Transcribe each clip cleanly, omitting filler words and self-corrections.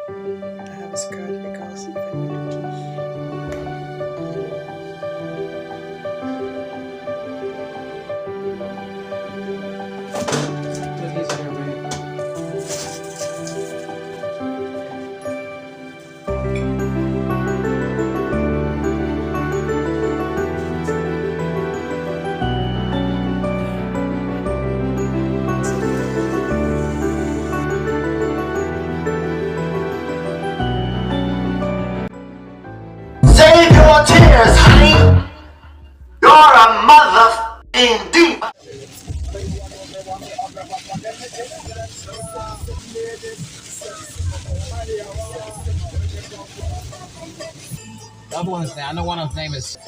I have a skirt because if I need to Save your tears, honey. You're a mother indeed. The other one's name, I know one of them name is.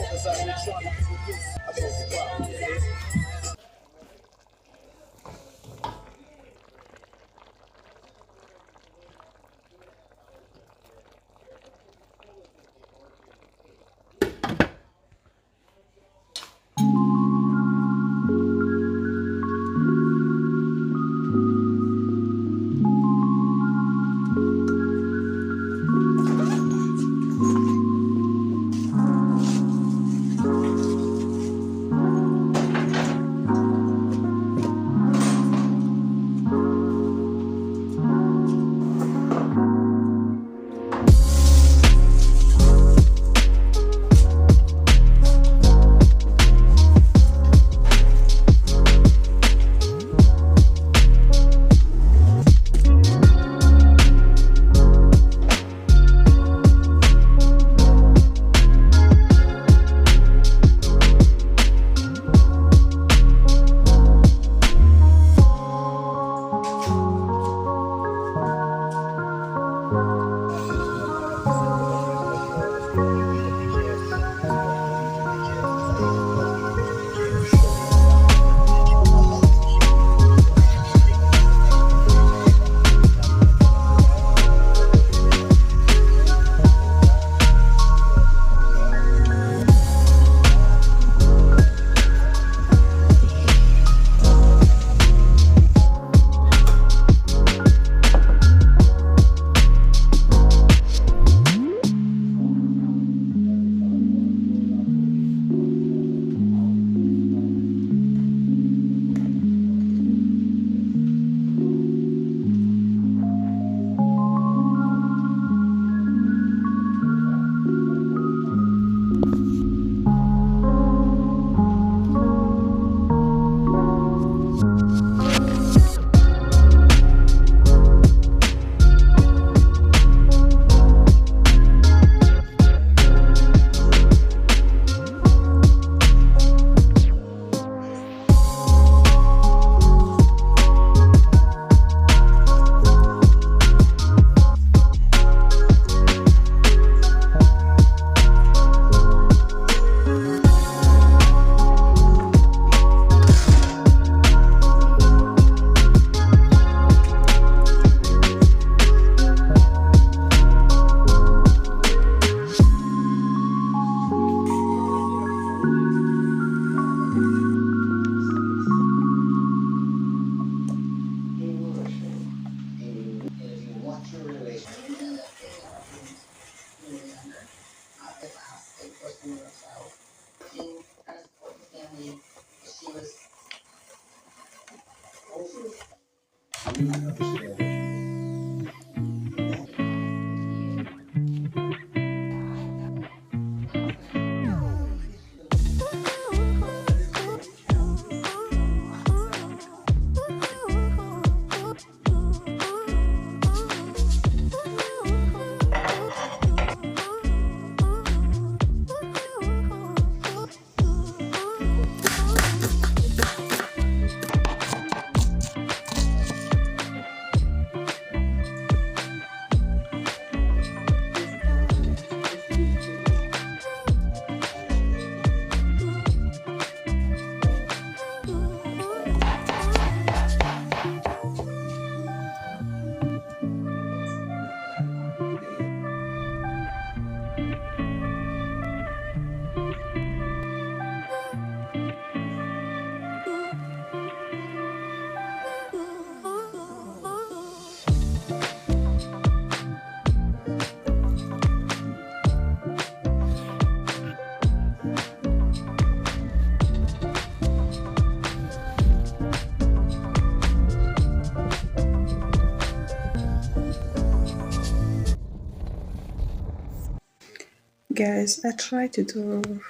guys, I try to do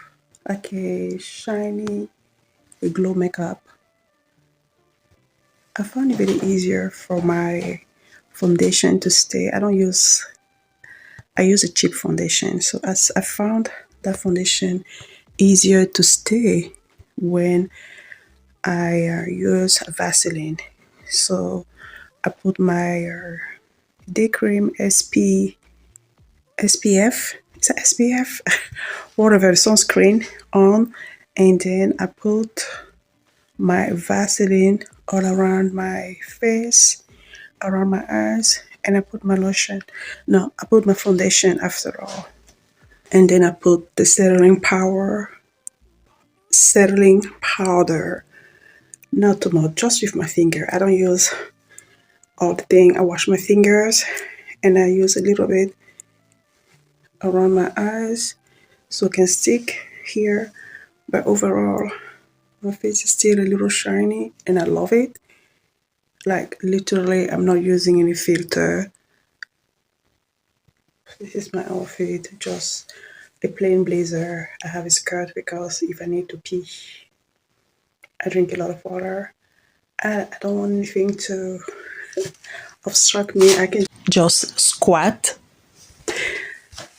like a shiny glow makeup. I found it very easier for my foundation to stay. I use a cheap foundation. So as I found that foundation easier to stay when I use Vaseline. So I put my day cream SPF, is it SPF? Whatever, sunscreen on, and then I put my Vaseline all around my face, around my eyes, and I put my lotion. No, I put my foundation after all. And then I put the settling powder. Not too much, just with my finger. I don't use all the thing. I wash my fingers and I use a little bit around my eyes so it can stick here. But overall, my face is still a little shiny and I love it. Like literally, I'm not using any filter. This is my outfit, just a plain blazer. I have a skirt because if I need to pee, I drink a lot of water. I don't want anything to obstruct me. I can just squat.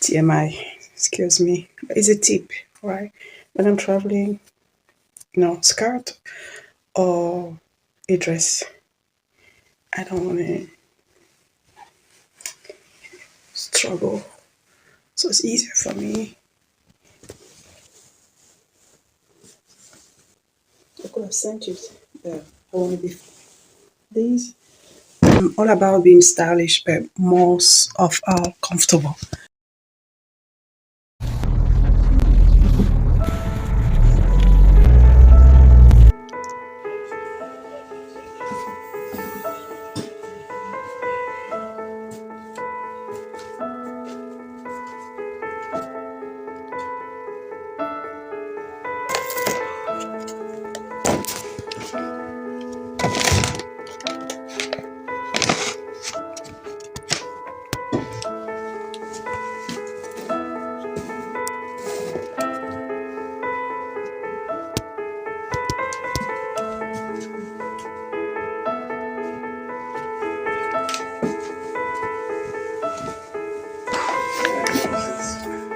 TMI, excuse me. It's a tip, right? When I'm traveling, skirt or a dress. I don't want to struggle. So it's easier for me. I could have sent you the one before. These. I'm all about being stylish, but most of all comfortable.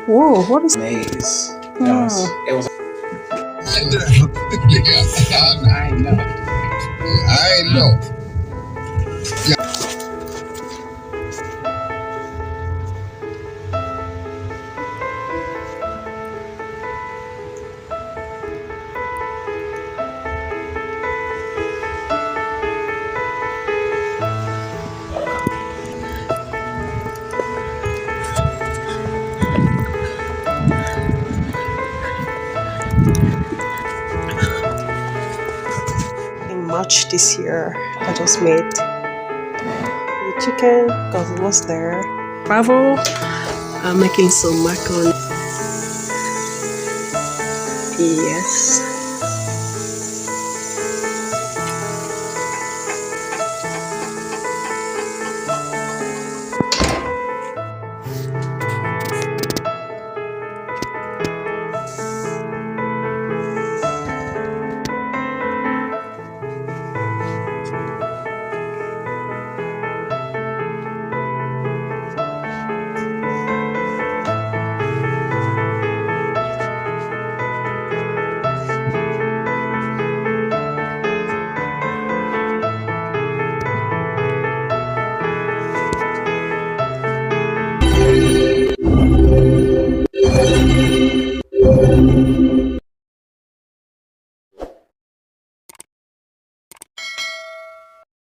Whoa, what is Maze. oh. It was. Yeah, I know. I know. In March this year, I just made the chicken because it was there. Travel, I'm making some macaroni. Yes.